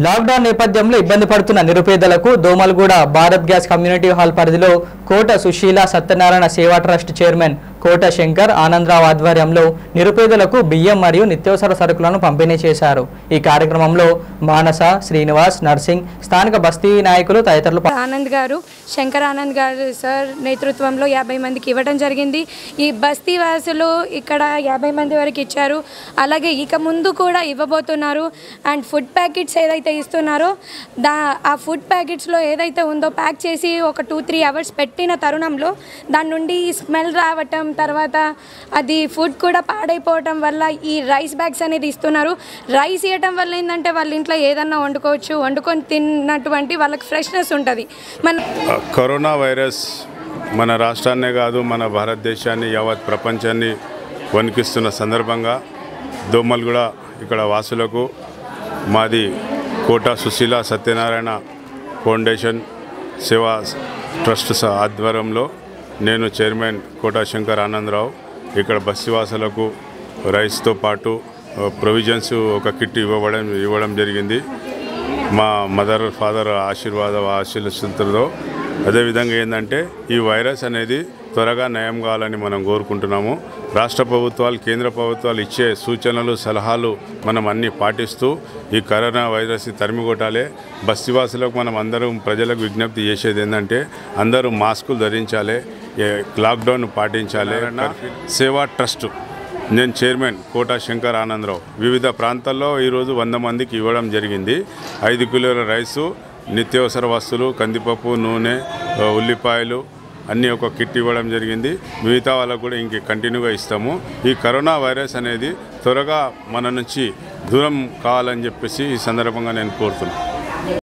Lockdown నేపథ్యంలో ఇబ్బంది పడుతున్న నిరుపేదలకు Domalguda Bharat gas community hall పరిధిలో కోట సుశీల సత్యనారాయణ సేవా ట్రస్ట్ చైర్మన్ కోట శంకర్ ఆనందరావు ఆధ్వర్యంలో నిరుపేదలకు బియ్యం మరియు నిత్యావసర సరుకులను పంపిణీ చేశారు। ఈ కార్యక్రమంలో మానస, శ్రీనివాస్, నర్సింగ్, స్థానిక బస్తీ నాయకులు తదితరులు ఆనంద్ గారు, శంకర్ ఆనంద్ గారు సార్ నేతృత్వంలో 50 మందికి ఇవ్వడం జరిగింది। ఈ బస్తీ వాసులు ఇక్కడ 50 మంది వరకు ఇచ్చారు। అలాగే ఇక ముందు కూడా ఇవ్వబోతున్నారు। అండ్ ఫుడ్ ప్యాకెట్స్ ఏదైతే ఇస్తున్నారో ఆ ఫుడ్ ప్యాకెట్స్లో ఏదైతే ఉందో ప్యాక్ చేసి ఒక 2-3 అవర్స్ పెట్టిన తరుణంలో దాని నుండి స్మెల్ రావటం, తర్వాత అది ఫుడ్ కూడా పాడైపోవటం వల్ల ఈ రైస్ బ్యాగ్స్ అనేది ఇస్తున్నారు। రైస్ ఇవ్వటం వల్ల ఏంటంటే వాళ్ళ ఇంట్లో ఏదన్నా వండుకోవచ్చు, వండుకొని తిన్నటువంటి వాళ్ళకి ఫ్రెష్నెస్ ఉంటుంది। కరోనా వైరస్ మన రాష్ట్రాన్నే కాదు మన భారతదేశాన్ని యావత్ ప్రపంచాన్ని వణికిస్తున్న సందర్భంగా దోమల్గూడ ఇక్కడ వాసులకు మాది కోట సుశీల సత్యనారాయణ ఫౌండేషన్ సేవా ట్రస్ట్ ఆధ్వర్యంలో నేను చైర్మన్ కోట శంకర్ ఆనందరావు ఇక్కడ బస్తీవాసులకు రైస్తో పాటు ప్రొవిజన్స్ ఒక కిట్ ఇవ్వడం జరిగింది। మా మదర్ ఫాదర్ ఆశీర్వాదంతో అదేవిధంగా ఏంటంటే ఈ వైరస్ అనేది త్వరగా నయం కావాలని మనం కోరుకుంటున్నాము। రాష్ట్ర ప్రభుత్వాలు, కేంద్ర ప్రభుత్వాలు ఇచ్చే సూచనలు, సలహాలు మనం అన్నీ పాటిస్తూ ఈ కరోనా వైరస్ని తరిమికొట్టాలి। బస్తీవాసులకు మనం అందరం ప్రజలకు విజ్ఞప్తి చేసేది ఏంటంటే అందరూ మాస్కులు ధరించాలి, లాక్డౌన్ పాటించాలి। సేవా ట్రస్ట్ నేను చైర్మన్ కోట శంకర్ ఆనందరావు వివిధ ప్రాంతాల్లో ఈరోజు 100 మందికి ఇవ్వడం జరిగింది। 5 కిలోల రైసు, నిత్యావసర వస్తువులు, కందిపప్పు, నూనె, ఉల్లిపాయలు అన్నీ ఒక కిట్ ఇవ్వడం జరిగింది। మిగతా వాళ్ళకు కూడా ఇంక కంటిన్యూగా ఇస్తాము। ఈ కరోనా వైరస్ అనేది త్వరగా మన నుంచి దూరం కావాలని చెప్పేసి ఈ సందర్భంగా నేను కోరుతున్నాను।